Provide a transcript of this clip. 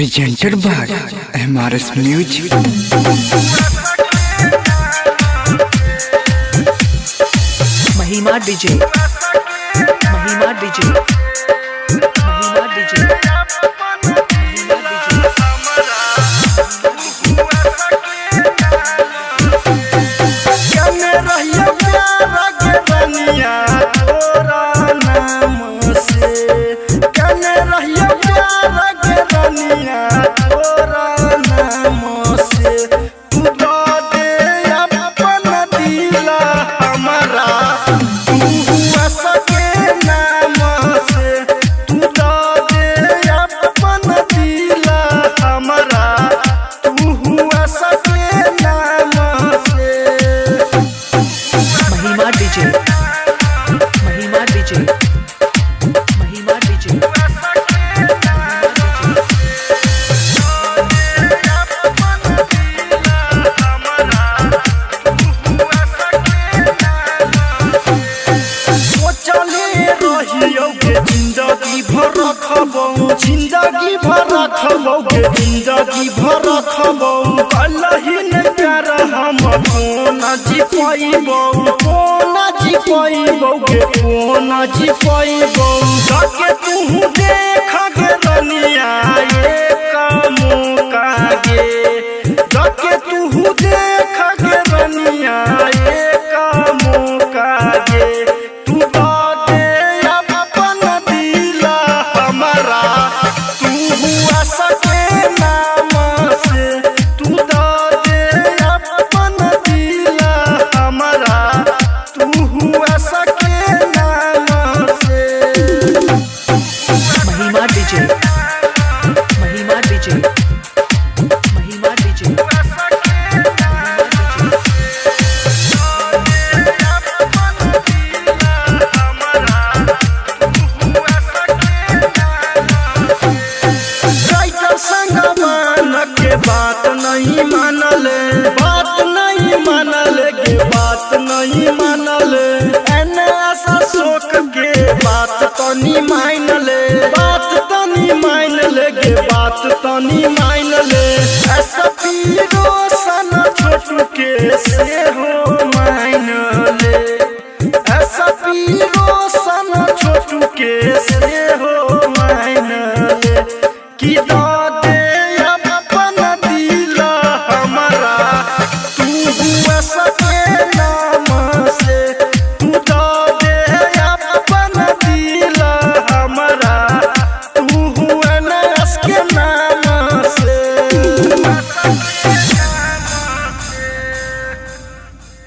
presented by MRS Music. Mahima DJ, Mahima DJ, Mahima DJ, Mahima DJ. Mahima DJ, Mahima DJ, Mahima DJ, जिंदगी भर रखबोगे जिंदगी भर रखबो कलही न प्यार हम कोना जी पाइबो कोना जी पाइबोगे कोना जी पाइबो जाके तू देख गे रनिया एक मौका गे जाके तू देख गे रनिया एक मौका गे तू दे अपन दिल हमारा Mahima DJ, Mahima DJ, Mahima DJ. बात नहीं मानले बात नहीं मानले के बात नहीं मानले एने आशा शोक के बात तनी मानले बात तनी मानले के बात तनी मान